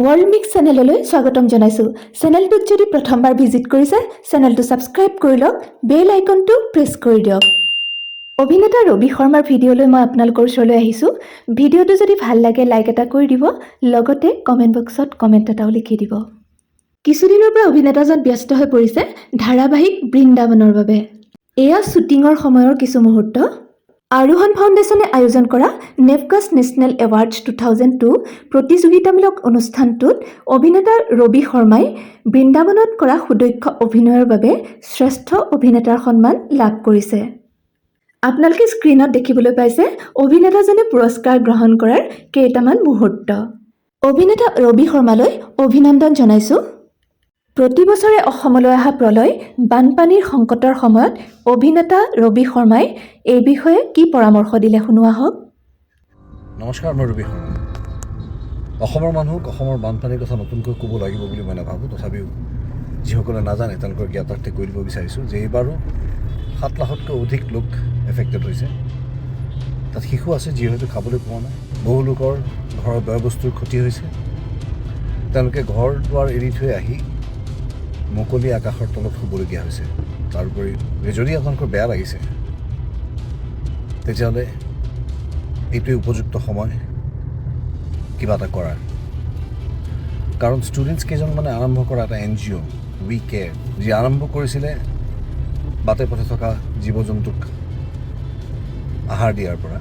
World mix চেনেললৈ স্বাগতম জনাইছো। চেনেলটোত যদি প্ৰথমবাৰ ভিজিট কৰিছে, চেনেলটো ছাবস্ক্ৰাইব কৰি লওক, বেল আইকনটো প্ৰেছ কৰি দিয়ক। অভিনেতা ৰবি শৰ্মাৰ ভিডিঅ'লৈ মই আপোনালোকৰ ওচৰলৈ আহিছোঁ। ভিডিঅ'টো যদি ভাল লাগে লাইক এটা কৰি দিব, লগতে কমেণ্ট বক্সত কমেণ্ট এটাও লিখি দিব। কিছুদিনৰ পৰা অভিনেতাজন ব্যস্ত হৈ পৰিছে ধাৰাবাহিক বৃন্দাবনৰ বাবে। এয়া শ্বুটিঙৰ সময়ৰ কিছু মুহূৰ্ত। আৰোহণ ফাউণ্ডেশ্যনে আয়োজন কৰা নেভকাছ নেশ্যনেল এৱাৰ্ডছ 2002 প্ৰতিযোগিতামূলক অনুষ্ঠানটোত অভিনেতা ৰবি শৰ্মাই বৃন্দাবনত কৰা সুদক্ষ অভিনয়ৰ বাবে শ্ৰেষ্ঠ অভিনেতাৰ সন্মান লাভ কৰিছে। আপোনালোকে স্ক্ৰীণত দেখিবলৈ পাইছে অভিনেতাজনে পুৰস্কাৰ গ্ৰহণ কৰাৰ কেইটামান মুহূৰ্ত। অভিনেতা ৰবি শৰ্মালৈ অভিনন্দন জনাইছোঁ। প্ৰতি বছৰে অসমলৈ অহা প্ৰলয় বানপানীৰ সংকটৰ সময়ত অভিনেতা ৰবি শৰ্মাই এই বিষয়ে কি পৰামৰ্শ দিলে শুনোৱা হওক। নমস্কাৰ, মই ৰবি শৰ্মা। অসমৰ মানুহক অসমৰ বানপানীৰ কথা নতুনকৈ ক'ব লাগিব বুলি মই নাভাবোঁ। তথাপিও যিসকলে নাজানে তেওঁলোকৰ জ্ঞাতাৰ্থে কৈ দিব বিচাৰিছোঁ যে এইবাৰো 7 লাখতকৈ অধিক লোক এফেক্টেড হৈছে। তাত শিশু আছে যি হয়তো খাবলৈ পোৱা নাই। বহু লোকৰ ঘৰৰ বয় বস্তুৰ ক্ষতি হৈছে। তেওঁলোকে ঘৰ দুৱাৰ এৰি থৈ আহি মুকলি আকাশৰ তলত শুবলগীয়া হৈছে। তাৰোপৰি যদি আপোনালোকৰ বেয়া লাগিছে তেতিয়াহ'লে এইটোৱে উপযুক্ত সময় কিবা এটা কৰাৰ। কাৰণ ষ্টুডেণ্টছ কেইজনমানে আৰম্ভ কৰা এটা NGO উই কেয়াৰ, যি আৰম্ভ কৰিছিলে বাটে পথে থকা জীৱ জন্তুক আহাৰ দিয়াৰ পৰা,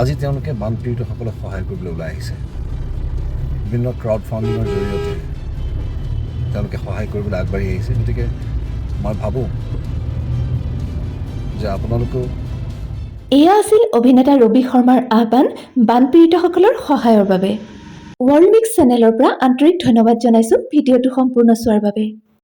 আজি তেওঁলোকে বানপীড়িতসকলক সহায় কৰিবলৈ ওলাই আহিছে। বিভিন্ন ক্ৰাউড ফাণ্ডিঙৰ জৰিয়তে তেওঁলোকে সহায় কৰিবলৈ আগবাঢ়ি আহিছে। গতিকে মই ভাবোঁ যে আপোনালোকেও। এয়া আছিল অভিনেতা ৰবি শৰ্মাৰ আহ্বান বানপীড়িতসকলৰ সহায়ৰ বাবে। ৱৰ্ল্ড মিক্স চেনেলৰ পৰা আন্তৰিক ধন্যবাদ জনাইছোঁ ভিডিঅ'টো সম্পূৰ্ণ চোৱাৰ বাবে।